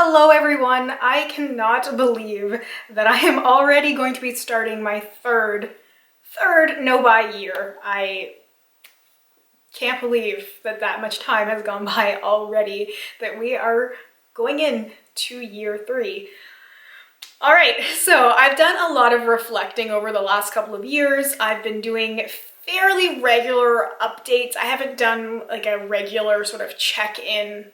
Hello everyone! I cannot believe that I am already going to be starting my third no-buy year. I can't believe that that much time has gone by already, that we are going in to year 3. All right, so I've done a lot of reflecting over the last couple of years. I've been doing fairly regular updates. I haven't done like a regular sort of check-in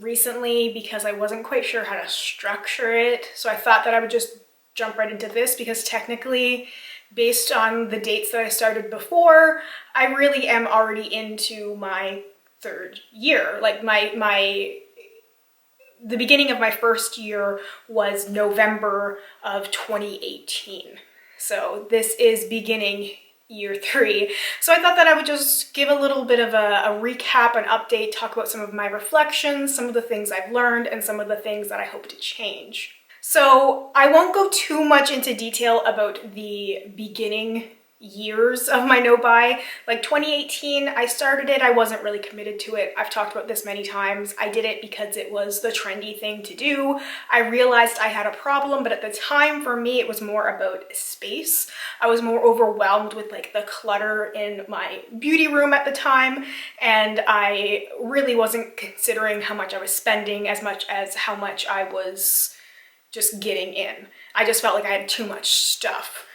recently because I wasn't quite sure how to structure it. So I thought that I would just jump right into this because technically, based on the dates that I started before, I really am already into my third year. Like the beginning of my first year was November of 2018. So this is beginning year 3. So I thought that I would just give a little bit of a recap, an update, talk about some of my reflections, some of the things I've learned, and some of the things that I hope to change. So I won't go too much into detail about the beginning years of my no-buy. Like 2018, I started it, I wasn't really committed to it. I've talked about this many times. I did it because it was the trendy thing to do. I realized I had a problem, but at the time for me, it was more about space. I was more overwhelmed with like the clutter in my beauty room at the time, and I really wasn't considering how much I was spending as much as how much I was just getting in. I just felt like I had too much stuff.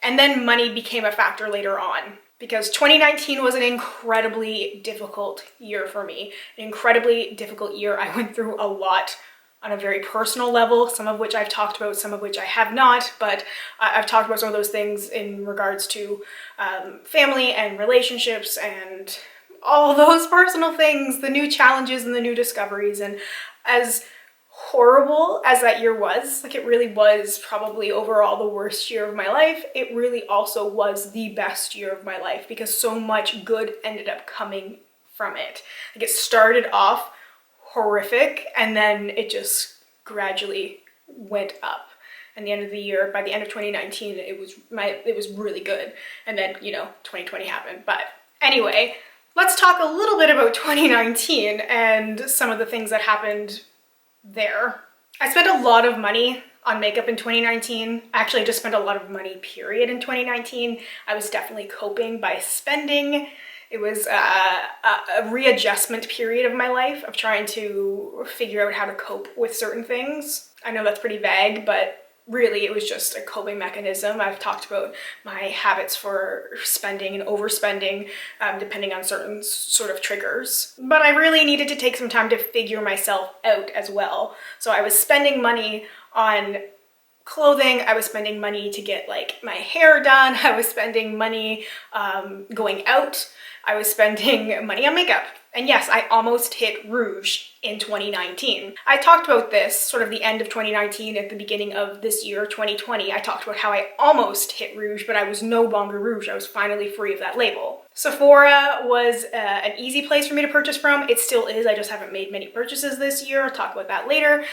And then money became a factor later on because 2019 was an incredibly difficult year for me. An incredibly difficult year. I went through a lot on a very personal level, some of which I've talked about, some of which I have not, but I've talked about some of those things in regards to family and relationships and all those personal things, the new challenges and the new discoveries. And as horrible as that year was, like it really was probably overall the worst year of my life, it really also was the best year of my life because so much good ended up coming from it. Like it started off horrific and then it just gradually went up. And the end of the year, by the end of 2019, it was really good. And then, 2020 happened. But anyway, let's talk a little bit about 2019 and some of the things that happened there. I spent a lot of money on makeup in 2019. Actually, I just spent a lot of money, period, in 2019. I was definitely coping by spending. It was a readjustment period of my life of trying to figure out how to cope with certain things. I know that's pretty vague, but really it was just a coping mechanism. I've talked about my habits for spending and overspending depending on certain sort of triggers. But I really needed to take some time to figure myself out as well. So I was spending money on clothing, I was spending money to get like my hair done, I was spending money going out, I was spending money on makeup. And yes, I almost hit rouge in 2019. I talked about this sort of the end of 2019 at the beginning of this year, 2020. I talked about how I almost hit rouge, but I was no longer rouge. I was finally free of that label. Sephora was an easy place for me to purchase from. It still is. I just haven't made many purchases this year. I'll talk about that later.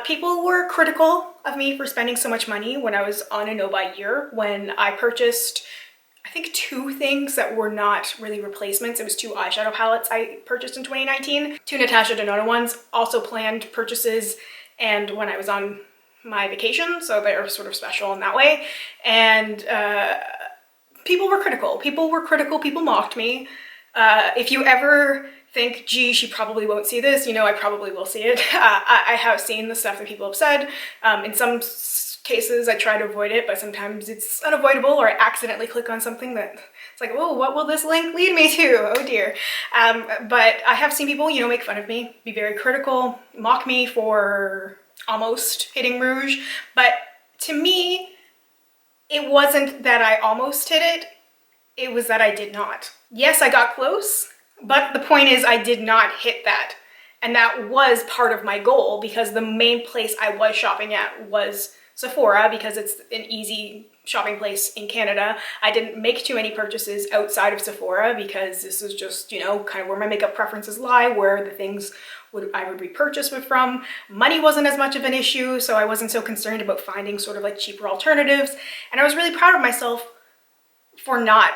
People were critical of me for spending so much money when I was on a no-buy year, when I purchased I think 2 things that were not really replacements. It was 2 eyeshadow palettes I purchased in 2019, 2 Natasha Denona ones, also planned purchases and when I was on my vacation, so they're sort of special in that way. And people were critical. People mocked me. If you ever think, gee, she probably won't see this, I probably will see it. I have seen the stuff that people have said. In some cases I try to avoid it, but sometimes it's unavoidable, or I accidentally click on something that it's like, oh, what will this link lead me to? Oh dear. But I have seen people, make fun of me, be very critical, mock me for almost hitting rouge. But to me, it wasn't that I almost hit it, it was that I did not. Yes, I got close, but the point is I did not hit that. And that was part of my goal because the main place I was shopping at was Sephora because it's an easy shopping place in Canada. I didn't make too many purchases outside of Sephora because this is just, kind of where my makeup preferences lie, where the things I would repurchase from. Money wasn't as much of an issue, so I wasn't so concerned about finding sort of like cheaper alternatives. And I was really proud of myself for not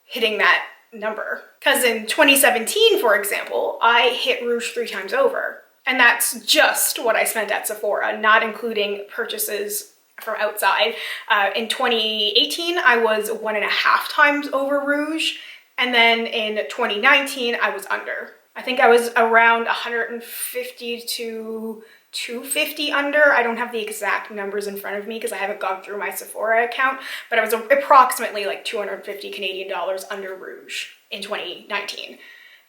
hitting that number. Because in 2017, for example, I hit rouge 3 times over. And that's just what I spent at Sephora, not including purchases from outside. In 2018, I was 1.5 times over Rouge. And then in 2019, I was under. I think I was around 150 to 250 under. I don't have the exact numbers in front of me because I haven't gone through my Sephora account, but I was approximately like 250 Canadian dollars under Rouge in 2019.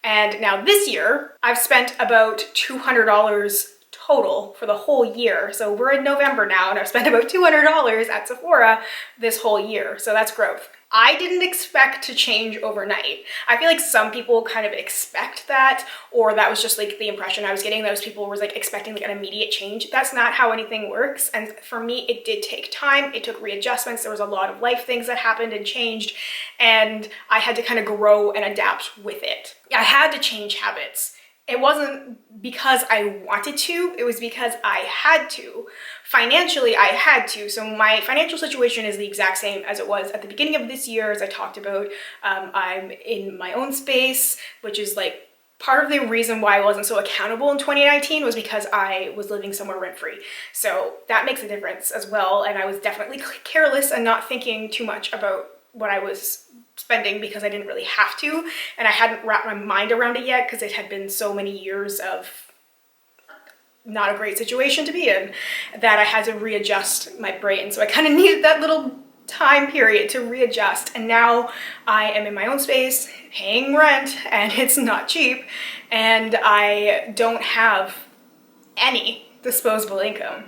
And now this year, I've spent about $200 total for the whole year. So we're in November now, and I've spent about $200 at Sephora this whole year. So that's growth. I didn't expect to change overnight. I feel like some people kind of expect that, or that was just like the impression I was getting. Those people was like expecting like an immediate change. That's not how anything works. And for me, it did take time. It took readjustments. There was a lot of life things that happened and changed, and I had to kind of grow and adapt with it. I had to change habits. It wasn't because I wanted to, it was because I had to. Financially, I had to. So my financial situation is the exact same as it was at the beginning of this year, as I talked about. I'm in my own space, which is like part of the reason why I wasn't so accountable in 2019 was because I was living somewhere rent-free. So that makes a difference as well. And I was definitely careless and not thinking too much about what I was spending because I didn't really have to, and I hadn't wrapped my mind around it yet because it had been so many years of not a great situation to be in that I had to readjust my brain. So I kind of needed that little time period to readjust, and now I am in my own space paying rent, and it's not cheap, and I don't have any disposable income.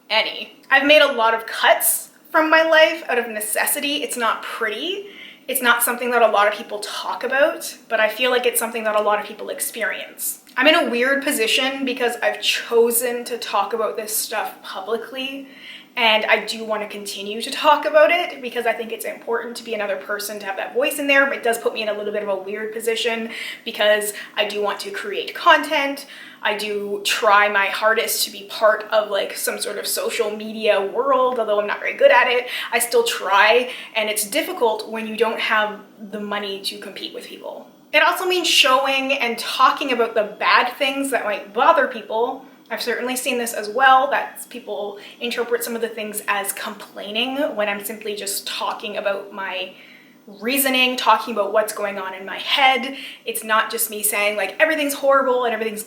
I've made a lot of cuts from my life out of necessity. It's not pretty. It's not something that a lot of people talk about, but I feel like it's something that a lot of people experience. I'm in a weird position because I've chosen to talk about this stuff publicly, and I do want to continue to talk about it because I think it's important to be another person to have that voice in there, but it does put me in a little bit of a weird position because I do want to create content. I do try my hardest to be part of like some sort of social media world, although I'm not very good at it. I still try, and it's difficult when you don't have the money to compete with people. It also means showing and talking about the bad things that might bother people. I've certainly seen this as well, that people interpret some of the things as complaining when I'm simply just talking about my reasoning, talking about what's going on in my head. It's not just me saying like everything's horrible and everything's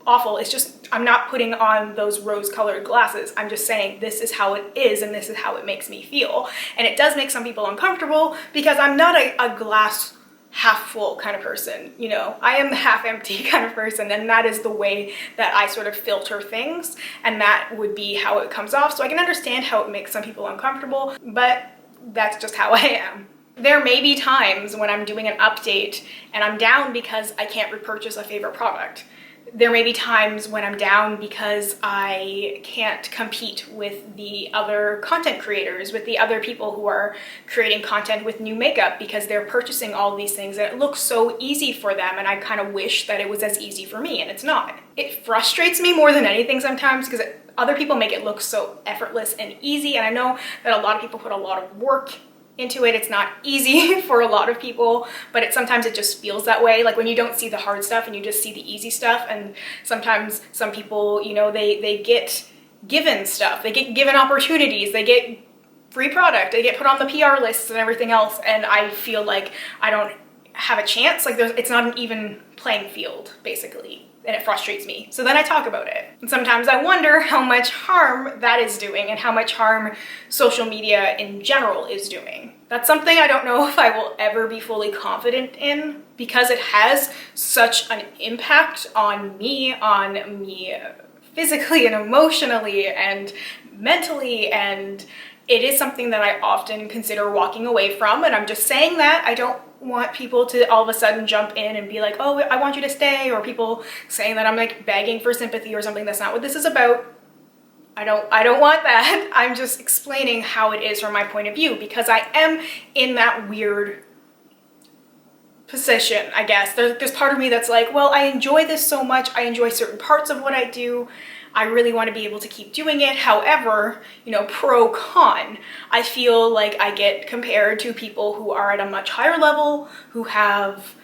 awful. It's just, I'm not putting on those rose-colored glasses. I'm just saying this is how it is and this is how it makes me feel. And it does make some people uncomfortable because I'm not a glass half full kind of person, you know. I am the half empty kind of person, and that is the way that I sort of filter things, and that would be how it comes off. So I can understand how it makes some people uncomfortable, but that's just how I am. There may be times when I'm doing an update and I'm down because I can't repurchase a favorite product. There may be times when I'm down because I can't compete with the other content creators, with the other people who are creating content with new makeup because they're purchasing all these things and it looks so easy for them, and I kind of wish that it was as easy for me, and it's not. It frustrates me more than anything sometimes because other people make it look so effortless and easy, and I know that a lot of people put a lot of work into it. It's not easy for a lot of people, but sometimes it just feels that way. Like when you don't see the hard stuff and you just see the easy stuff, and sometimes some people, you know, they get given stuff, they get given opportunities, they get free product, they get put on the PR lists and everything else, and I feel like I don't have a chance. Like it's not an even playing field, basically. And it frustrates me. So then I talk about it. And sometimes I wonder how much harm that is doing and how much harm social media in general is doing. That's something I don't know if I will ever be fully confident in because it has such an impact on me physically and emotionally and mentally, and it is something that I often consider walking away from, and I'm just saying that. I don't want people to all of a sudden jump in and be like, oh, I want you to stay, or people saying that I'm like begging for sympathy or something. That's not what this is about. I don't want that. I'm just explaining how it is from my point of view because I am in that weird position, I guess. There's part of me that's like, well, I enjoy this so much. I enjoy certain parts of what I do. I really want to be able to keep doing it. However, you know, pro con, I feel like I get compared to people who are at a much higher level, who have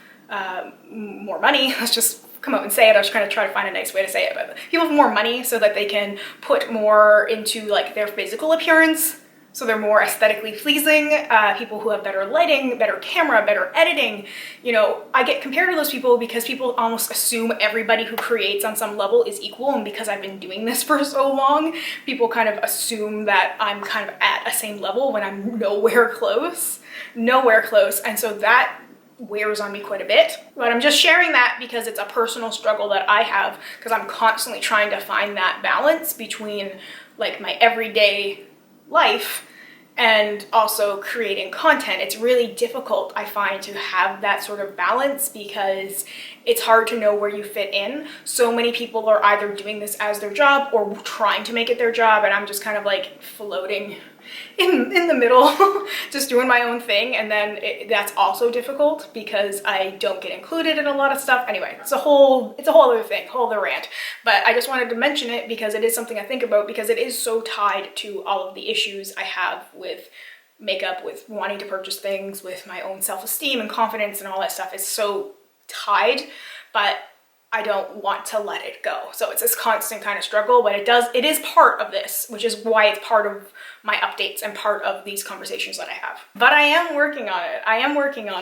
more money. Let's just come out and say it. I was trying to find a nice way to say it, but people have more money so that they can put more into like their physical appearance. So they're more aesthetically pleasing, people who have better lighting, better camera, better editing. You know, I get compared to those people because people almost assume everybody who creates on some level is equal. And because I've been doing this for so long, people kind of assume that I'm kind of at a same level when I'm nowhere close. And so that wears on me quite a bit. But I'm just sharing that because it's a personal struggle that I have, because I'm constantly trying to find that balance between like my everyday life and also creating content. It's really difficult, I find, to have that sort of balance because it's hard to know where you fit in. So many people are either doing this as their job or trying to make it their job, and I'm just kind of like floating in the middle, just doing my own thing. And then that's also difficult because I don't get included in a lot of stuff. Anyway, it's a whole other thing, whole other rant. But I just wanted to mention it because it is something I think about, because it is so tied to all of the issues I have with makeup, with wanting to purchase things, with my own self-esteem and confidence and all that stuff is so tied, but I don't want to let it go. So it's this constant kind of struggle, but it is part of this, which is why it's part of my updates and part of these conversations that I have. But I am working on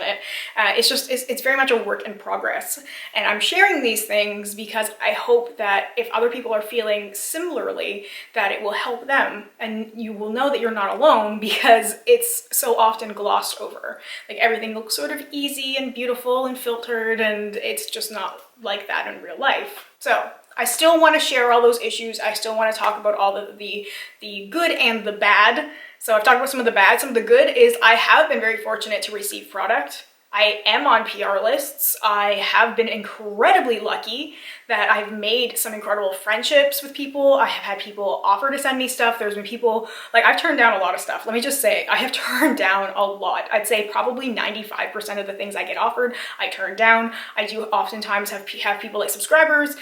it. It's very much a work in progress. And I'm sharing these things because I hope that if other people are feeling similarly, that it will help them. And you will know that you're not alone, because it's so often glossed over. Like everything looks sort of easy and beautiful and filtered, and it's just not like that in real life. So I still want to share all those issues. I still want to talk about all the good and the bad. So I've talked about some of the bad. Some of the good is I have been very fortunate to receive product. I am on PR lists. I have been incredibly lucky that I've made some incredible friendships with people. I have had people offer to send me stuff. There's been people, like, I've turned down a lot of stuff. Let me just say, I have turned down a lot. I'd say probably 95% of the things I get offered, I turn down. I do oftentimes have people, like subscribers,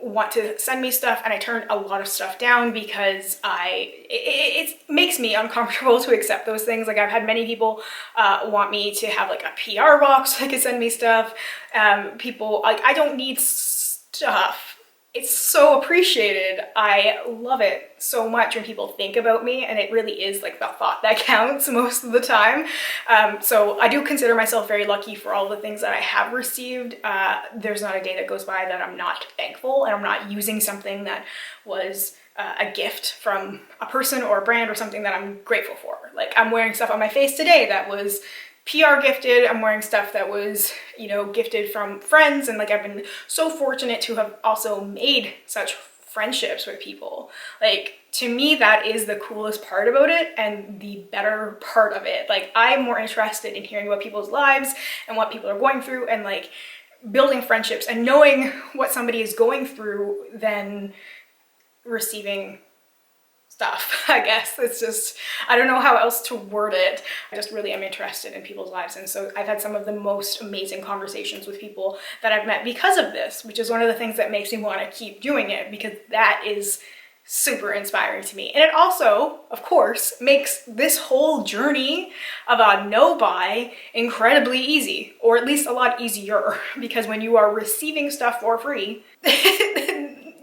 want to send me stuff, and I turn a lot of stuff down because it makes me uncomfortable to accept those things. Like, I've had many people want me to have like a PR box so they could send me stuff. People, like, I don't need stuff. It's so appreciated. I love it so much when people think about me, and it really is like the thought that counts most of the time. So I do consider myself very lucky for all the things that I have received. There's not a day that goes by that I'm not thankful and I'm not using something that was a gift from a person or a brand or something that I'm grateful for. Like, I'm wearing stuff on my face today that was PR gifted. I'm wearing stuff that was, you know, gifted from friends. And like, I've been so fortunate to have also made such friendships with people. Like, to me, that is the coolest part about it and the better part of it. Like, I'm more interested in hearing about people's lives and what people are going through and like building friendships and knowing what somebody is going through than receiving stuff, I guess. It's just, I don't know how else to word it. I just really am interested in people's lives. And so I've had some of the most amazing conversations with people that I've met because of this, which is one of the things that makes me want to keep doing it, because that is super inspiring to me. And it also, of course, makes this whole journey of a no-buy incredibly easy, or at least a lot easier, because when you are receiving stuff for free,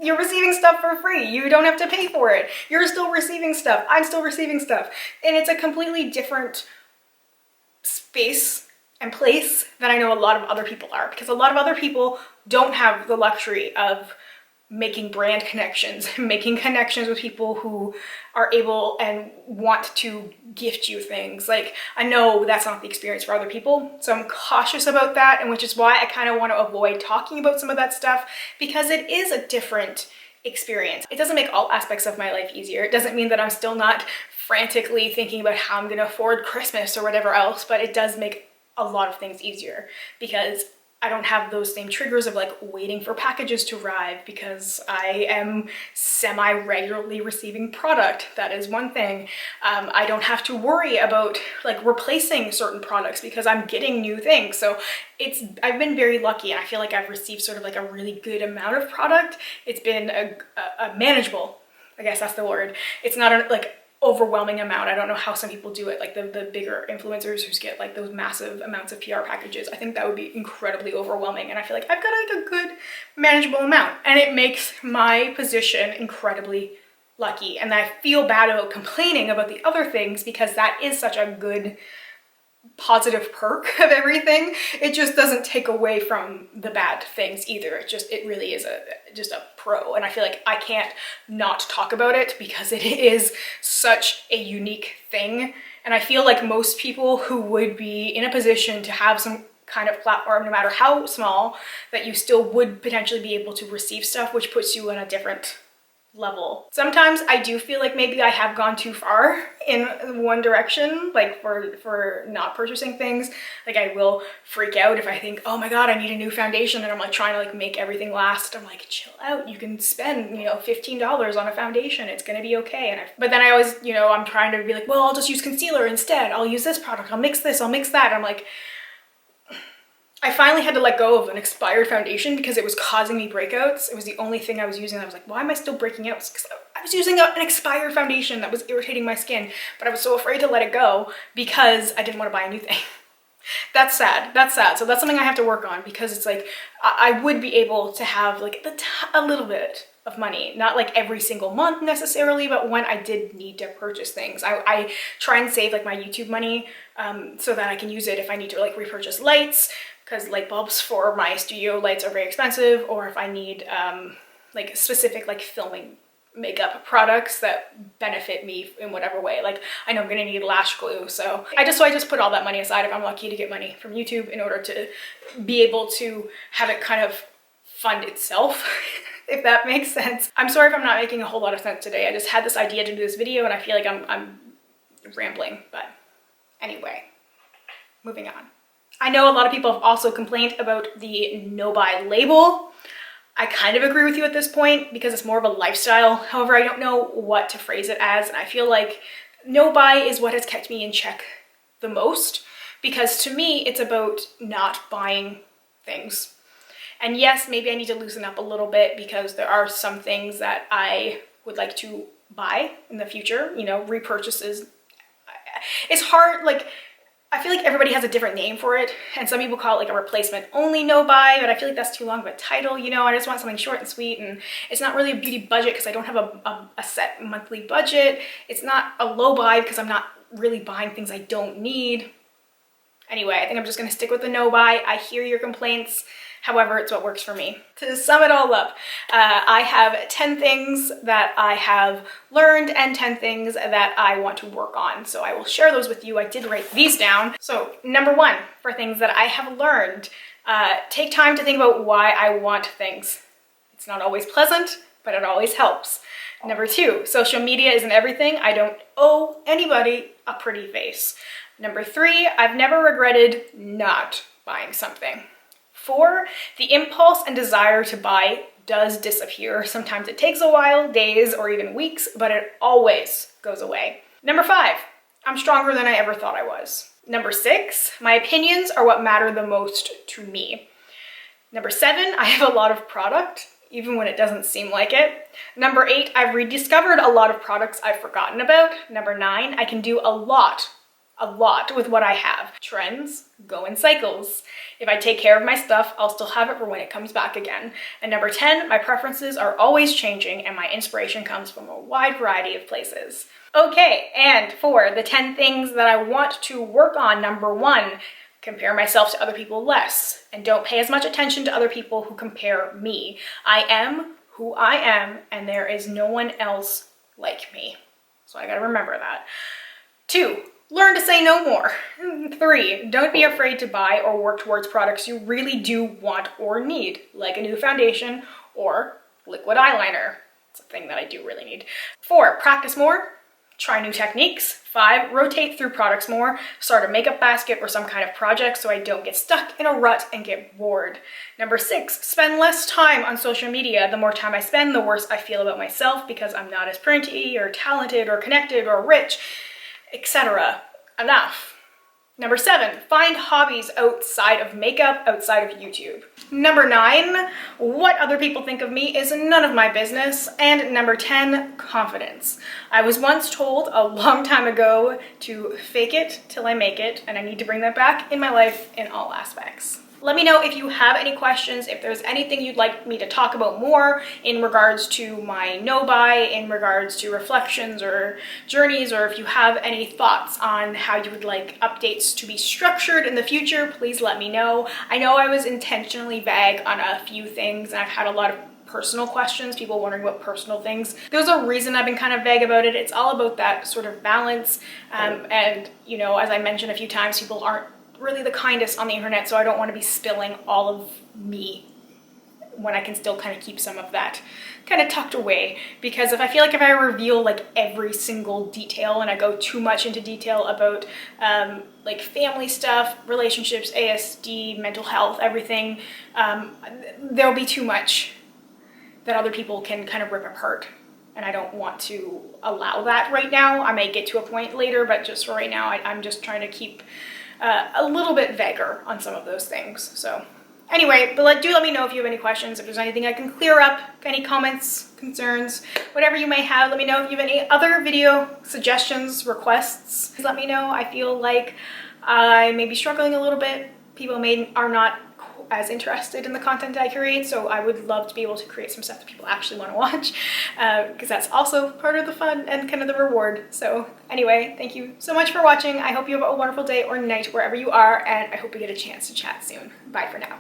you're receiving stuff for free. You don't have to pay for it. You're still receiving stuff. I'm still receiving stuff. And it's a completely different space and place than I know a lot of other people are, because a lot of other people don't have the luxury of making brand connections, making connections with people who are able and want to gift you things. Like, I know that's not the experience for other people, so I'm cautious about that, and which is why I kind of want to avoid talking about some of that stuff, because it is a different experience. It doesn't make all aspects of my life easier. It doesn't mean that I'm still not frantically thinking about how I'm going to afford Christmas or whatever else, but it does make a lot of things easier, because I don't have those same triggers of like waiting for packages to arrive, because I am semi-regularly receiving product. That is one thing. I don't have to worry about like replacing certain products because I'm getting new things. So I've been very lucky, and I feel like I've received sort of like a really good amount of product. It's been a manageable, I guess that's the word. It's not like overwhelming amount. I don't know how some people do it, like the bigger influencers who get like those massive amounts of PR packages. I think that would be incredibly overwhelming, and I feel like I've got like a good manageable amount, and it makes my position incredibly lucky. And I feel bad about complaining about the other things because that is such a good positive perk of everything. It just doesn't take away from the bad things either. It really is just a pro, and I feel like I can't not talk about it because it is such a unique thing. And I feel like most people who would be in a position to have some kind of platform, no matter how small, that you still would potentially be able to receive stuff, which puts you in a different level. Sometimes I do feel like maybe I have gone too far in one direction, like for not purchasing things. Like I will freak out if I think, oh my god, I need a new foundation, and I'm like trying to like make everything last. I'm like, chill out, you can spend, you know, $15 on a foundation, it's gonna be okay. But then I always, you know, I'm trying to be like, well, I'll just use concealer instead, I'll use this product, I'll mix this, I'll mix that. I'm like, I finally had to let go of an expired foundation because it was causing me breakouts. It was the only thing I was using. I was like, why am I still breaking out? Because I was using an expired foundation that was irritating my skin, but I was so afraid to let it go because I didn't want to buy a new thing. That's sad. That's sad. So that's something I have to work on, because it's like I would be able to have like a little bit of money, not like every single month necessarily, but when I did need to purchase things. I try and save like my YouTube money so that I can use it if I need to like repurchase lights, because light bulbs for my studio lights are very expensive, or if I need like specific like filming makeup products that benefit me in whatever way. Like I know I'm gonna need lash glue, so I just put all that money aside if I'm lucky to get money from YouTube in order to be able to have it kind of fund itself. If that makes sense. I'm sorry if I'm not making a whole lot of sense today. I just had this idea to do this video and I feel like I'm rambling, but anyway, moving on. I know a lot of people have also complained about the no buy label. I kind of agree with you at this point because it's more of a lifestyle. However, I don't know what to phrase it as, and I feel like no buy is what has kept me in check the most, because to me it's about not buying things. And yes, maybe I need to loosen up a little bit because there are some things that I would like to buy in the future, you know, repurchases. It's hard, like, I feel like everybody has a different name for it, and some people call it like a replacement only no buy, but I feel like that's too long of a title, you know. I just want something short and sweet, and it's not really a beauty budget because I don't have a set monthly budget. It's not a low buy because I'm not really buying things I don't need. Anyway, I think I'm just gonna stick with the no buy. I hear your complaints. However, it's what works for me. To sum it all up, I have 10 things that I have learned and 10 things that I want to work on. So I will share those with you. I did write these down. So number one, for things that I have learned, take time to think about why I want things. It's not always pleasant, but it always helps. Number two, social media isn't everything. I don't owe anybody a pretty face. Number three, I've never regretted not buying something. 4, the impulse and desire to buy does disappear. Sometimes it takes a while, days or even weeks, but it always goes away. Number 5, I'm stronger than I ever thought I was. Number 6, my opinions are what matter the most to me. Number 7, I have a lot of product, even when it doesn't seem like it. Number 8, I've rediscovered a lot of products I've forgotten about. Number 9, I can do a lot with what I have. Trends go in cycles. If I take care of my stuff, I'll still have it for when it comes back again. And number 10, my preferences are always changing and my inspiration comes from a wide variety of places. Okay, and for the 10 things that I want to work on, number 1, compare myself to other people less and don't pay as much attention to other people who compare me. I am who I am and there is no one else like me. So I gotta remember that. 2, learn to say no more. 3, don't be afraid to buy or work towards products you really do want or need, like a new foundation or liquid eyeliner. It's a thing that I do really need. 4, practice more, try new techniques. 5, rotate through products more, start a makeup basket or some kind of project so I don't get stuck in a rut and get bored. Number 6, spend less time on social media. The more time I spend, the worse I feel about myself because I'm not as pretty or talented or connected or rich, etc. Enough. Number 7, find hobbies outside of makeup, outside of YouTube. Number 9, what other people think of me is none of my business. And number 10, confidence. I was once told a long time ago to fake it till I make it, and I need to bring that back in my life in all aspects. Let me know if you have any questions, if there's anything you'd like me to talk about more in regards to my no-buy, in regards to reflections or journeys, or if you have any thoughts on how you would like updates to be structured in the future, please let me know. I know I was intentionally vague on a few things, and I've had a lot of personal questions, people wondering about personal things. There's a reason I've been kind of vague about it. It's all about that sort of balance. And, you know, as I mentioned a few times, people aren't really the kindest on the internet, so I don't want to be spilling all of me when I can still kind of keep some of that kind of tucked away, because if I reveal like every single detail and I go too much into detail about like family stuff, relationships, ASD, mental health, everything, there'll be too much that other people can kind of rip apart. And I don't want to allow that right now. I may get to a point later, but just for right now, I'm just trying to keep a little bit vaguer on some of those things. So anyway, but do let me know if you have any questions, if there's anything I can clear up, any comments, concerns, whatever you may have. Let me know if you have any other video suggestions, requests. Please let me know. I feel like I may be struggling a little bit. People are not as interested in the content I create, so I would love to be able to create some stuff that people actually want to watch, because that's also part of the fun and kind of the reward. So anyway, thank you so much for watching. I hope you have a wonderful day or night wherever you are, and I hope we get a chance to chat soon. Bye for now.